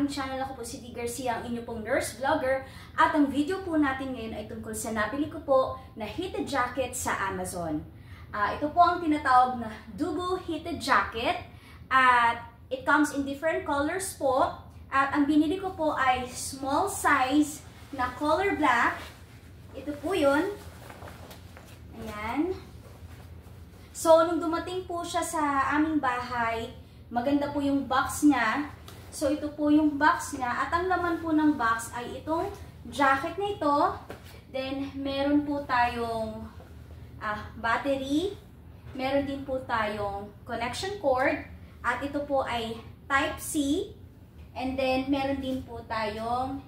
aking channel. Ako po si Dee Garcia, ang inyo pong nurse vlogger. At ang video po natin ngayon ay tungkol sa nabili ko po na heated jacket sa Amazon. Ito po ang tinatawag na Dubu heated jacket. At it comes in different colors po. At ang binili ko po ay small size na color black. Ito po yun. Ayan. So, nung dumating po siya sa aming bahay, maganda po yung box niya. So, ito po yung box niya. At ang laman po ng box ay itong jacket na ito. Then, meron po tayong battery. Meron din po tayong connection cord. At ito po ay Type-C. And then, meron din po tayong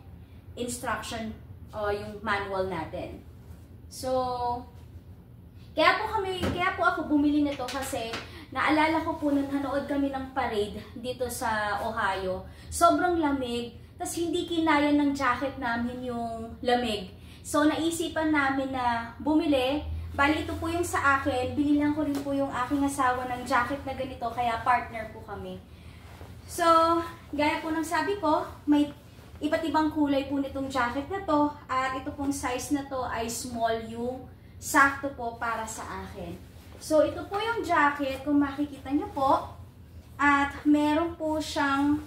instruction o yung manual natin. So, kaya po ako bumili nito kasi naalala ko po nung nanood kami ng parade dito sa Ohio. Sobrang lamig, tas hindi kinaya ng jacket namin yung lamig. So, naisipan namin na bumili. Bali, ito po yung sa akin. Binilang ko rin po yung aking asawa ng jacket na ganito, kaya partner po kami. So, gaya po ng sabi ko, may iba't ibang kulay po nitong jacket na to. At ito pong size na to ay small yung sakto po para sa akin. So, ito po yung jacket, kung makikita nyo po. At meron po siyang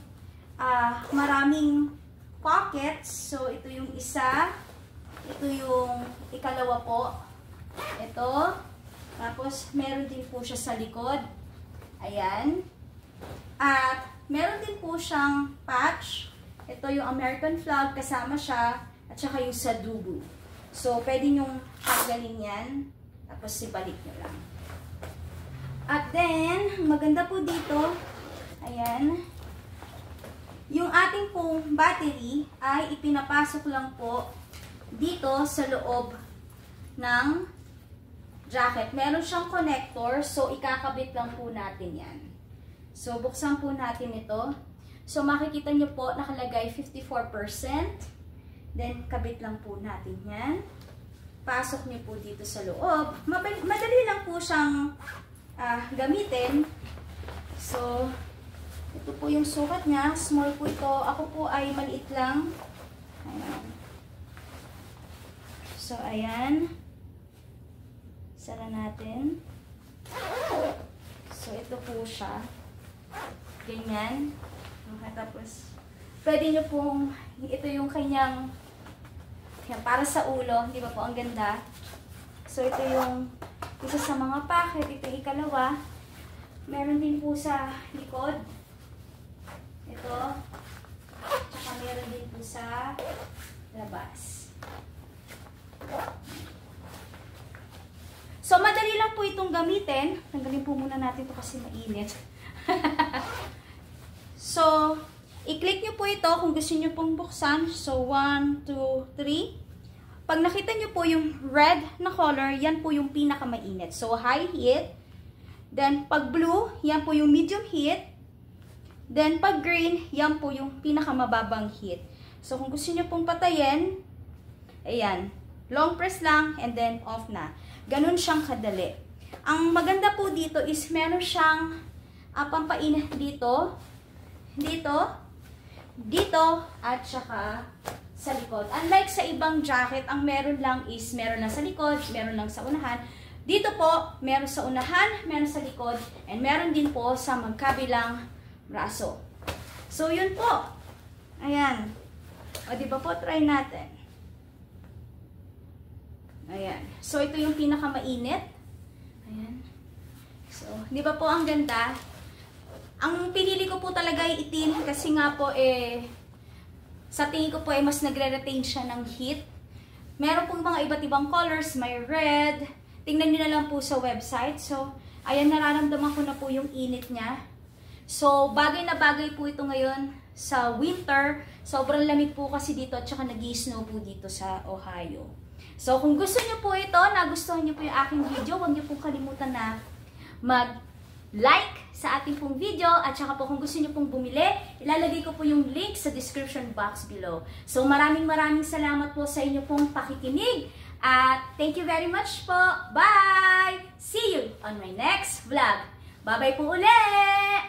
maraming pockets. So, ito yung isa. Ito yung ikalawa po. Ito. Tapos, meron din po siya sa likod. Ayan. At meron din po siyang patch. Ito yung American flag, kasama siya. At saka yung sa Dubu. So, pwede nyong tanggalin yan. Tapos, ibalik nyo lang. At then, maganda po dito, ayan, yung ating pong battery ay ipinapasok lang po dito sa loob ng jacket. Meron siyang connector, so ikakabit lang po natin yan. So, buksan po natin ito. So, makikita nyo po, nakalagay 54%. Then, kabit lang po natin yan. Pasok niyo po dito sa loob. Madali lang po siyang gamitin. So, ito po yung sukat niya. Small po ito. Ako po ay maliit lang. Ayan. So, ayan. Sara natin. So, ito po siya. Ganyan. Okay, tapos, pwede nyo pong, ito yung kanyang, yan, para sa ulo, di ba po, ang ganda. So, ito yung isa sa mga packet, ito yung ikalawa. Meron din po sa likod. Ito. Tsaka meron din po sa labas. So, madali lang po itong gamitin. Tanggalin po muna natin ito kasi mainit. So, i-click nyo po ito kung gusto nyo pong buksan. So, 1, 2, 3. Pag nakita nyo po yung red na color, yan po yung pinakamainit. So, high heat. Then, pag blue, yan po yung medium heat. Then, pag green, yan po yung pinakamababang heat. So, kung gusto nyo pong patayin, ayan, long press lang and then off na. Ganun siyang kadali. Ang maganda po dito is meron siyang pampainit dito, dito, at saka sa likod. Unlike sa ibang jacket, ang meron lang is meron lang sa likod, meron lang sa unahan. Dito po, meron sa unahan, meron sa likod, and meron din po sa magkabilang braso. So, yun po. Ayan. O, diba po, try natin. Ayan. So, ito yung pinakamainit. Ayan. So, diba po ang ganda? Ang pinili ko po talaga ay itim kasi nga po sa tingin ko po mas nagre-retain siya ng heat. Meron pong mga iba't ibang colors, may red. Tingnan niyo na lang po sa website. So, ayan, nararamdaman ko na po yung init niya. So, bagay na bagay po ito ngayon sa winter. Sobrang lamig po kasi dito at saka nag-i-snow po dito sa Ohio. So, kung gusto niyo po ito, nagustuhan niyo po yung aking video, huwag niyo pong kalimutan na mag-like sa ating pong video. At saka po kung gusto niyo pong bumili, ilalagay ko po yung link sa description box below. So, maraming salamat po sa inyo pong pakikinig. At thank you very much po. Bye! See you on my next vlog. Bye-bye po ulit!